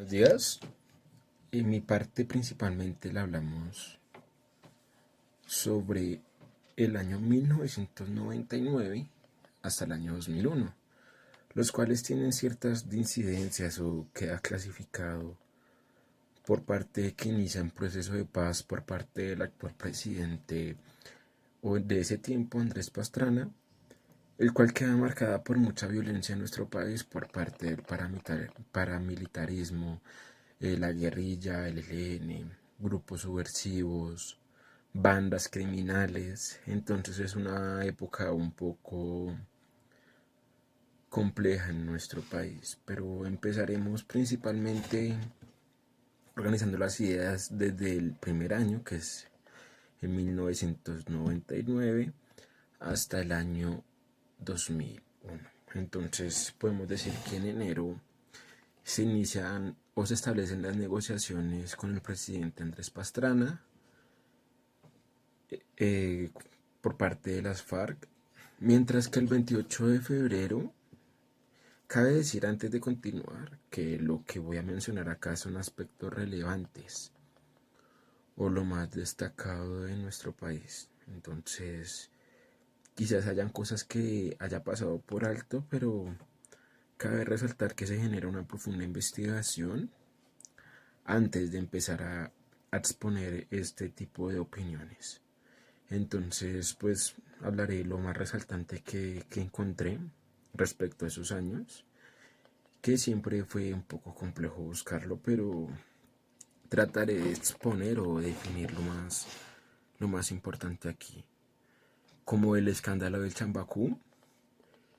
Buenos días. En mi parte principalmente la hablamos sobre el año 1999 hasta el año 2001, los cuales tienen ciertas incidencias o queda clasificado por parte de que inicia un proceso de paz por parte del actual presidente o de ese tiempo, Andrés Pastrana, el cual queda marcada por mucha violencia en nuestro país por parte del paramilitarismo, la guerrilla, el ELN, grupos subversivos, bandas criminales. Entonces es una época un poco compleja en nuestro país, pero empezaremos principalmente organizando las ideas desde el primer año, que es en 1999, hasta el año 2001. Entonces podemos decir que en enero se inician o se establecen las negociaciones con el presidente Andrés Pastrana eh, por parte de las FARC, mientras que el 28 de febrero, cabe decir antes de continuar que lo que voy a mencionar acá son aspectos relevantes o lo más destacado de nuestro país. Entonces, quizás hayan cosas que haya pasado por alto, pero cabe resaltar que se genera una profunda investigación antes de empezar a exponer este tipo de opiniones. Entonces, pues hablaré lo más resaltante que encontré respecto a esos años, que siempre fue un poco complejo buscarlo, pero trataré de exponer o definir lo más importante aquí, como el escándalo del Chambacú,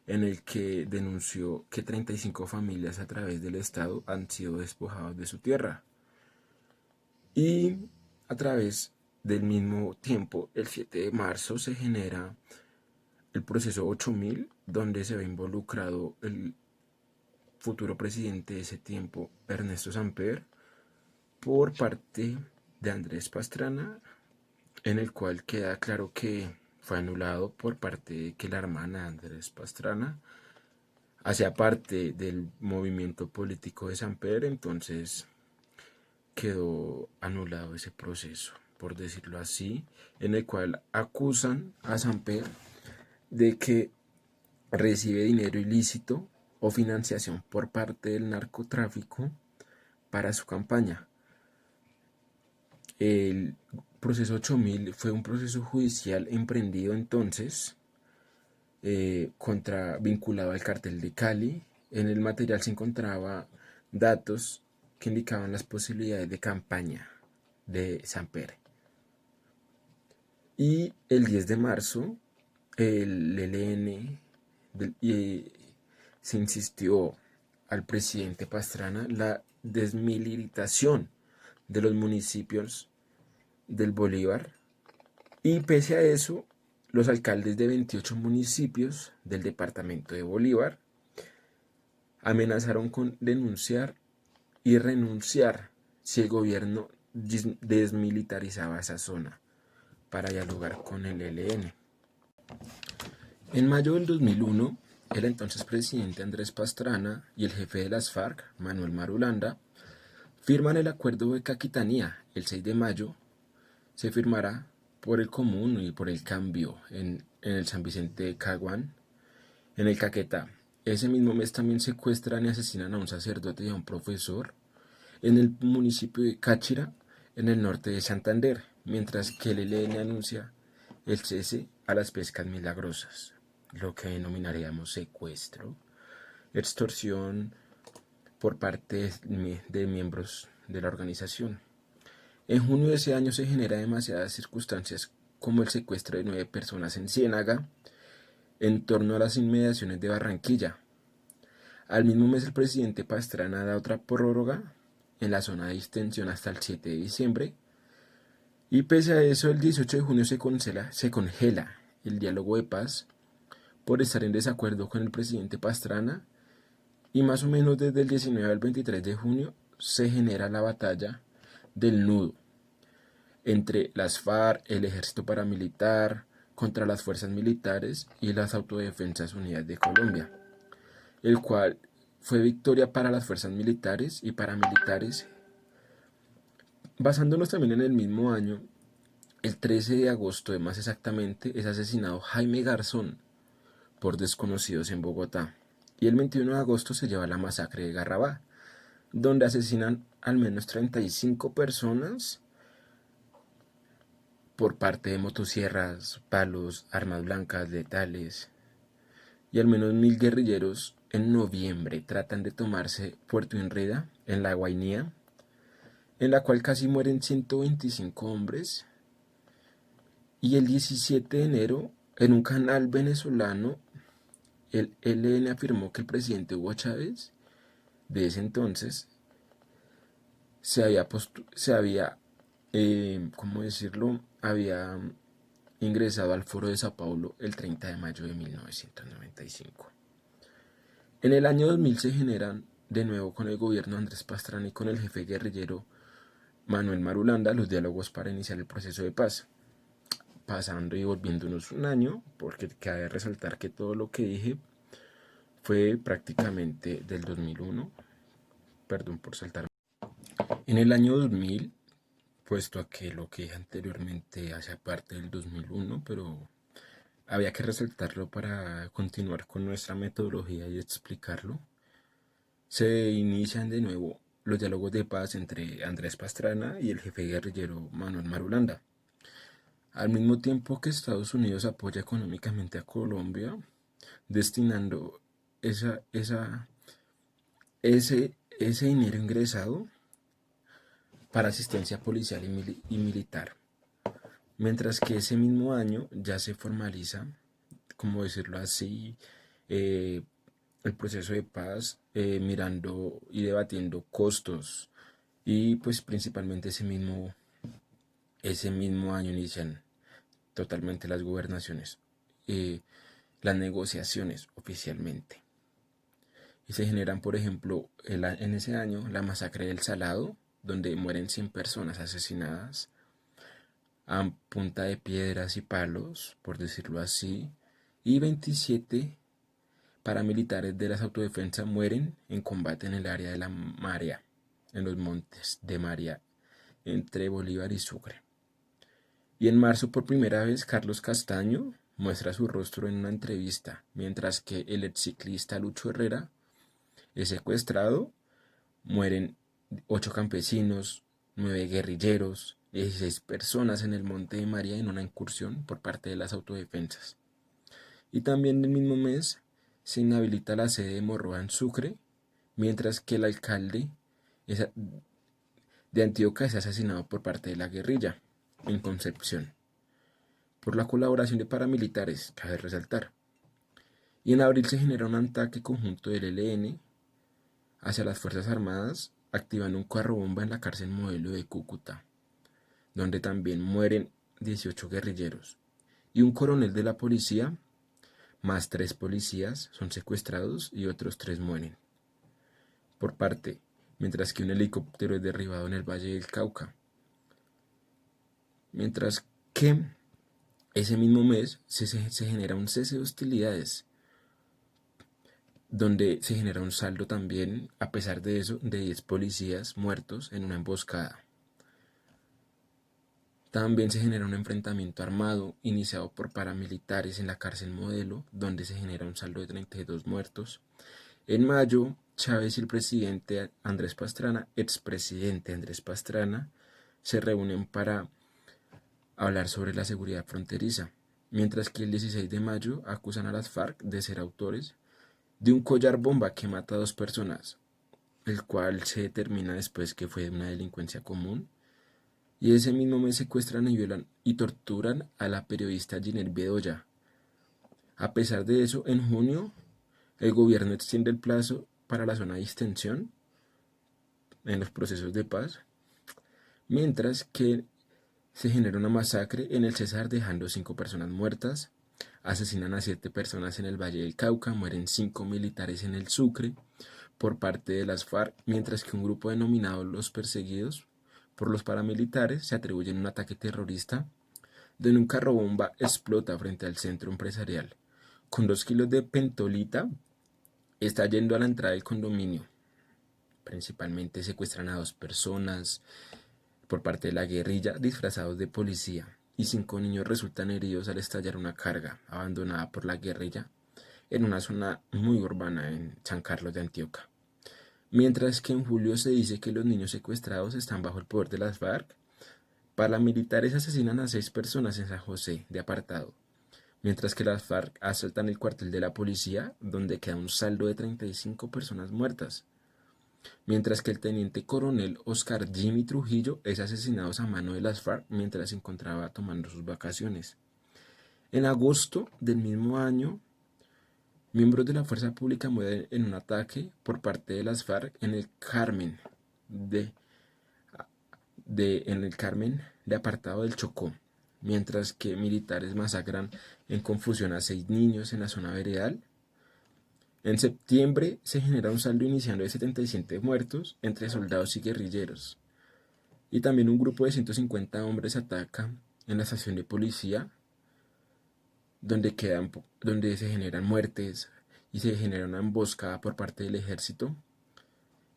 en el que denunció que 35 familias a través del Estado han sido despojadas de su tierra. Y a través del mismo tiempo, el 7 de marzo, se genera el proceso 8000, donde se ve involucrado el futuro presidente de ese tiempo, Ernesto Samper, por parte de Andrés Pastrana, en el cual queda claro que fue anulado por parte de que la hermana de Andrés Pastrana hacía parte del movimiento político de Samper. Entonces quedó anulado ese proceso, por decirlo así, en el cual acusan a Samper de que recibe dinero ilícito o financiación por parte del narcotráfico para su campaña. El proceso 8000 fue un proceso judicial emprendido entonces vinculado al cartel de Cali. En el material se encontraba datos que indicaban las posibilidades de campaña de Samper. Y el 10 de marzo, el ELN se insistió al presidente Pastrana la desmilitarización de los municipios del Bolívar, y pese a eso, los alcaldes de 28 municipios del departamento de Bolívar amenazaron con denunciar y renunciar si el gobierno desmilitarizaba esa zona para dialogar con el ELN. En mayo del 2001, el entonces presidente Andrés Pastrana y el jefe de las FARC, Manuel Marulanda, firman el acuerdo de Caquitanía. El 6 de mayo se firmará por el Común y por el Cambio en el San Vicente de Caguán, en el Caquetá. Ese mismo mes también secuestran y asesinan a un sacerdote y a un profesor en el municipio de Cáchira, en el norte de Santander, mientras que el ELN anuncia el cese a las pescas milagrosas, lo que denominaríamos secuestro, extorsión por parte de miembros de la organización. En junio de ese año se genera demasiadas circunstancias como el secuestro de 9 personas en Ciénaga, en torno a las inmediaciones de Barranquilla. Al mismo mes el presidente Pastrana da otra prórroga en la zona de extensión hasta el 7 de diciembre, y pese a eso el 18 de junio se congela el diálogo de paz por estar en desacuerdo con el presidente Pastrana, y más o menos desde el 19 al 23 de junio se genera la batalla del Nudo entre las FARC, el ejército paramilitar, contra las fuerzas militares y las Autodefensas Unidas de Colombia, el cual fue victoria para las fuerzas militares y paramilitares. Basándonos también en el mismo año, el 13 de agosto, de más exactamente, es asesinado Jaime Garzón por desconocidos en Bogotá. Y el 21 de agosto se lleva la masacre de Garrabá, donde asesinan al menos 35 personas por parte de motosierras, palos, armas blancas letales. Y al menos 1000 guerrilleros en noviembre tratan de tomarse Puerto Inreda, en la Guainía, en la cual casi mueren 125 hombres. Y el 17 de enero, en un canal venezolano, el ELN afirmó que el presidente Hugo Chávez, de ese entonces, ¿cómo decirlo? Había ingresado al Foro de Sao Paulo el 30 de mayo de 1995. En el año 2000 se generan, de nuevo con el gobierno de Andrés Pastrana y con el jefe guerrillero Manuel Marulanda, los diálogos para iniciar el proceso de paz. Pasando y volviéndonos un año, porque cabe resaltar que todo lo que dije fue prácticamente del 2001, perdón por saltar. En el año 2000, puesto a que lo que dije anteriormente hace parte del 2001, pero había que resaltarlo para continuar con nuestra metodología y explicarlo, se inician de nuevo los diálogos de paz entre Andrés Pastrana y el jefe guerrillero Manuel Marulanda. Al mismo tiempo que Estados Unidos apoya económicamente a Colombia, destinando ese dinero ingresado para asistencia policial y militar. Mientras que ese mismo año ya se formaliza, como decirlo así, el proceso de paz, mirando y debatiendo costos. Y pues principalmente ese mismo año inician totalmente las gobernaciones, las negociaciones oficialmente. Y se generan, por ejemplo, en ese año la masacre del Salado, donde mueren 100 personas asesinadas a punta de piedras y palos, por decirlo así, y 27 paramilitares de las autodefensas mueren en combate en el área de la María, en los montes de María, entre Bolívar y Sucre. Y en marzo, por primera vez, Carlos Castaño muestra su rostro en una entrevista, mientras que el exciclista Lucho Herrera es secuestrado. Mueren 8 campesinos, 9 guerrilleros, 16 personas en el Monte de María en una incursión por parte de las autodefensas. Y también el mismo mes se inhabilita la sede de Morroa en Sucre, mientras que el alcalde de Antioquia es asesinado por parte de la guerrilla en Concepción, por la colaboración de paramilitares, cabe resaltar. Y en abril se genera un ataque conjunto del ELN hacia las Fuerzas Armadas, activando un carro bomba en la cárcel modelo de Cúcuta, donde también mueren 18 guerrilleros. Y un coronel de la policía, más 3 policías, son secuestrados y otros 3 mueren. Por parte, mientras que un helicóptero es derribado en el Valle del Cauca. Mientras que ese mismo mes se genera un cese de hostilidades, donde se genera un saldo también, a pesar de eso, de 10 policías muertos en una emboscada. También se genera un enfrentamiento armado iniciado por paramilitares en la cárcel modelo, donde se genera un saldo de 32 muertos. En mayo, Chávez y el presidente Andrés Pastrana, expresidente Andrés Pastrana, se reúnen para hablar sobre la seguridad fronteriza, mientras que el 16 de mayo acusan a las FARC de ser autores de un collar bomba que mata a 2 personas, el cual se determina después que fue una delincuencia común. Y ese mismo mes secuestran y violan y torturan a la periodista Ginette Bedoya. A pesar de eso, en junio, el gobierno extiende el plazo para la zona de distensión en los procesos de paz, mientras que se genera una masacre en el Cesar dejando 5 personas muertas, asesinan a 7 personas en el Valle del Cauca, mueren 5 militares en el Sucre por parte de las FARC, mientras que un grupo denominado Los Perseguidos por los paramilitares se atribuyen un ataque terrorista donde un carro bomba explota frente al centro empresarial con 2 kilos de pentolita Está yendo a la entrada del condominio. Principalmente secuestran a 2 personas por parte de la guerrilla disfrazados de policía y 5 niños resultan heridos al estallar una carga abandonada por la guerrilla en una zona muy urbana en San Carlos de Antioquia. Mientras que en julio se dice que los niños secuestrados están bajo el poder de las FARC, paramilitares asesinan a 6 personas en San José de Apartado, mientras que las FARC asaltan el cuartel de la policía, donde queda un saldo de 35 personas muertas, mientras que el teniente coronel Oscar Jimmy Trujillo es asesinado a mano de las FARC mientras se encontraba tomando sus vacaciones. En agosto del mismo año, miembros de la fuerza pública mueren en un ataque por parte de las FARC en el Carmen de Apartado del Chocó, mientras que militares masacran en confusión a 6 niños en la zona veredal. En septiembre se genera un saldo iniciando de 77 muertos entre soldados y guerrilleros. Y también un grupo de 150 hombres ataca en la estación de policía, donde se generan muertes y se genera una emboscada por parte del ejército.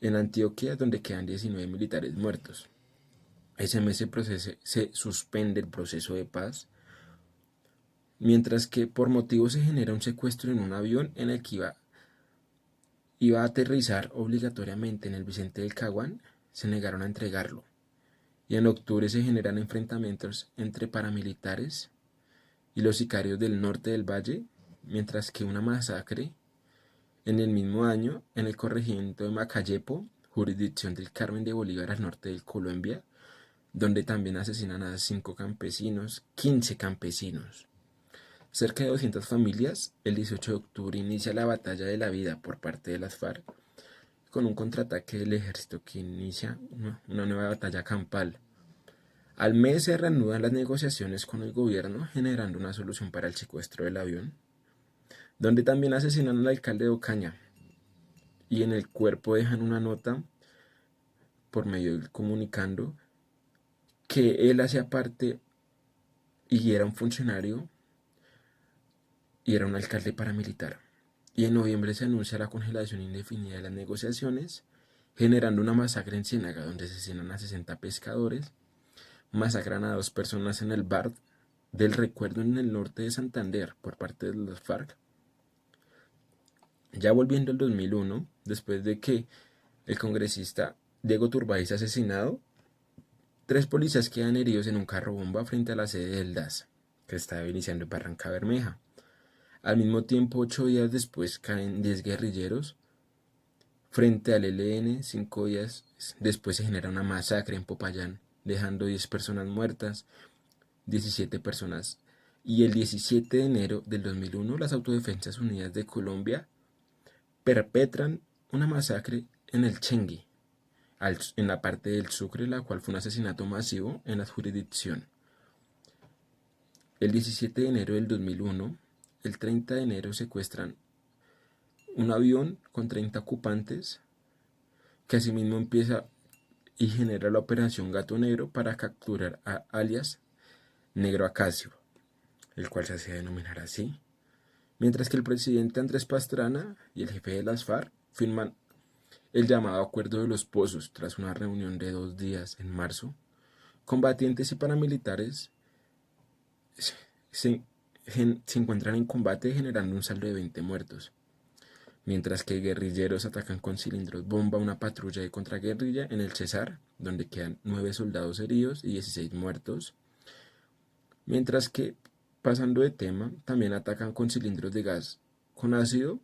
En Antioquia, donde quedan 19 militares muertos. Ese mes se suspende el proceso de paz, mientras que por motivo se genera un secuestro en un avión en el que iba a aterrizar obligatoriamente en el Vicente del Caguán. Se negaron a entregarlo. Y en octubre se generan enfrentamientos entre paramilitares y los sicarios del norte del valle, mientras que una masacre en el mismo año en el corregimiento de Macayepo, jurisdicción del Carmen de Bolívar al norte de Colombia, donde también asesinan a 15 campesinos. Cerca de 200 familias, el 18 de octubre inicia la batalla de la vida por parte de las FARC, con un contraataque del ejército que inicia una nueva batalla campal. Al mes se reanudan las negociaciones con el gobierno, generando una solución para el secuestro del avión, donde también asesinan al alcalde de Ocaña, y en el cuerpo dejan una nota por medio del comunicando que él hacía parte y era un funcionario y era un alcalde paramilitar. Y en noviembre se anuncia la congelación indefinida de las negociaciones, generando una masacre en Ciénaga donde asesinan a 60 pescadores, masacran a 2 personas en el bar del Recuerdo en el norte de Santander por parte de los FARC. Ya volviendo al 2001, después de que el congresista Diego Turbay es asesinado, 3 policías quedan heridos en un carro bomba frente a la sede del DAS, que estaba iniciando en Barranca Bermeja. Al mismo tiempo, 8 días después, caen 10 guerrilleros frente al ELN. 5 días después se genera una masacre en Popayán, dejando 10 personas muertas, 17 personas. Y el 17 de enero del 2001, las Autodefensas Unidas de Colombia perpetran una masacre en el Chengue, en la parte del Sucre, la cual fue un asesinato masivo en la jurisdicción. El 17 de enero del 2001, el 30 de enero secuestran un avión con 30 ocupantes, que asimismo empieza y genera la operación Gato Negro para capturar a alias Negro Acacio, el cual se hace denominar así. Mientras que el presidente Andrés Pastrana y el jefe de las FARC firman el llamado Acuerdo de los Pozos tras una reunión de 2 días en marzo. Combatientes y paramilitares se encuentran en combate generando un saldo de 20 muertos, mientras que guerrilleros atacan con cilindros bomba una patrulla de contraguerrilla en el Cesar, donde quedan 9 soldados heridos y 16 muertos, mientras que, pasando de tema, también atacan con cilindros de gas con ácido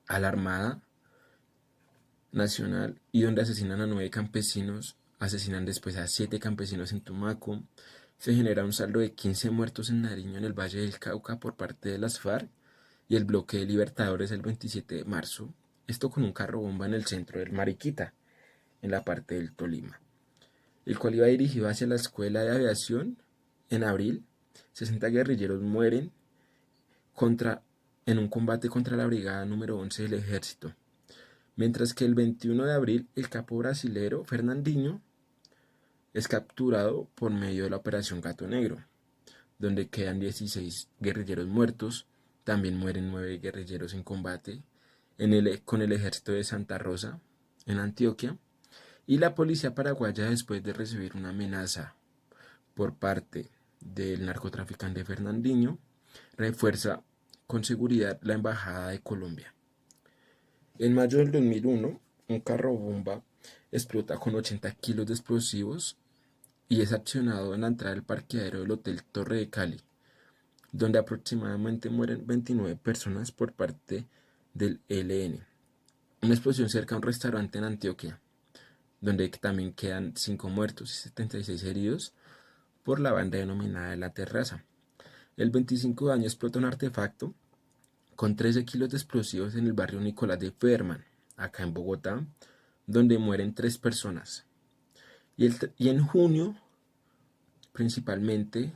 a la Armada Nacional, y donde asesinan a 9 campesinos, asesinan después a 7 campesinos en Tumaco. Se genera un saldo de 15 muertos en Nariño, en el Valle del Cauca, por parte de las FARC y el bloque de Libertadores el 27 de marzo. Esto con un carro bomba en el centro del Mariquita, en la parte del Tolima, el cual iba dirigido hacia la escuela de aviación. En abril, 60 guerrilleros mueren en un combate contra la brigada número 11 del ejército. Mientras que el 21 de abril, el capo brasilero Fernandinho es capturado por medio de la operación Gato Negro, donde quedan 16 guerrilleros muertos. También mueren 9 guerrilleros en combate con el ejército de Santa Rosa en Antioquia, y la policía paraguaya, después de recibir una amenaza por parte del narcotraficante Fernandinho, refuerza con seguridad la embajada de Colombia. En mayo del 2001, un carro bomba explota con 80 kilos de explosivos y es accionado en la entrada del parqueadero del Hotel Torre de Cali, donde aproximadamente mueren 29 personas por parte del ELN. Una explosión cerca a un restaurante en Antioquia, donde también quedan 5 muertos y 76 heridos por la banda denominada de La Terraza. El 25 de año explota un artefacto con 13 kilos de explosivos en el barrio Nicolás de Ferman, acá en Bogotá, donde mueren 3 personas. Y en junio, principalmente,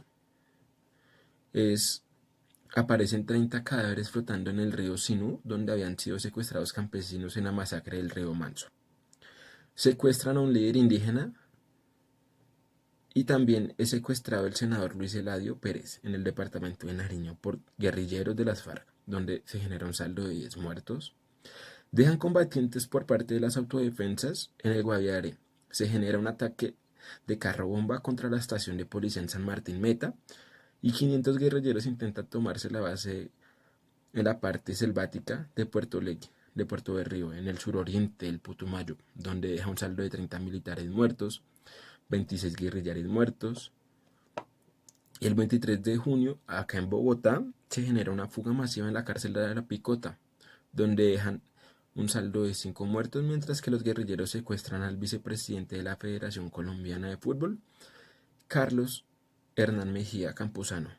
aparecen 30 cadáveres flotando en el río Sinú, donde habían sido secuestrados campesinos en la masacre del río Manso. Secuestran a un líder indígena y también es secuestrado el senador Luis Eladio Pérez en el departamento de Nariño por guerrilleros de las FARC, donde se genera un saldo de 10 muertos. Dejan combatientes por parte de las autodefensas en el Guaviare. Se genera un ataque de carro bomba contra la estación de policía en San Martín Meta y 500 guerrilleros intentan tomarse la base en la parte selvática de Puerto Berrío, en el suroriente del Putumayo, donde deja un saldo de 30 militares muertos, 26 guerrilleros muertos. Y el 23 de junio, acá en Bogotá, se genera una fuga masiva en la cárcel de La Picota, donde dejan un saldo de 5 muertos, mientras que los guerrilleros secuestran al vicepresidente de la Federación Colombiana de Fútbol, Carlos Hernán Mejía Campuzano,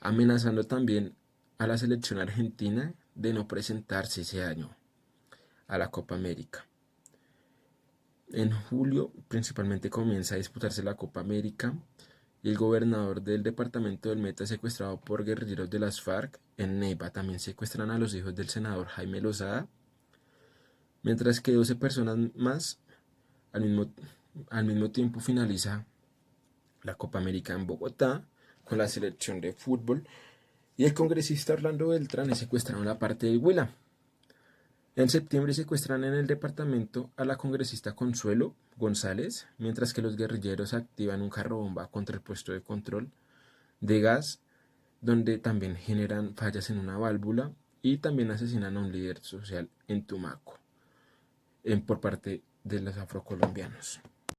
amenazando también a la selección argentina de no presentarse ese año a la Copa América. En julio principalmente comienza a disputarse la Copa América y el gobernador del departamento del Meta es secuestrado por guerrilleros de las FARC. En Neiva también secuestran a los hijos del senador Jaime Lozada, mientras que 12 personas más al mismo, al mismo tiempo finaliza la Copa América en Bogotá con la selección de fútbol. Y el congresista Orlando Beltrán es secuestrado en la parte del Huila. En septiembre secuestran en el departamento a la congresista Consuelo González, mientras que los guerrilleros activan un carro bomba contra el puesto de control de gas, donde también generan fallas en una válvula y también asesinan a un líder social en Tumaco, por parte de los afrocolombianos.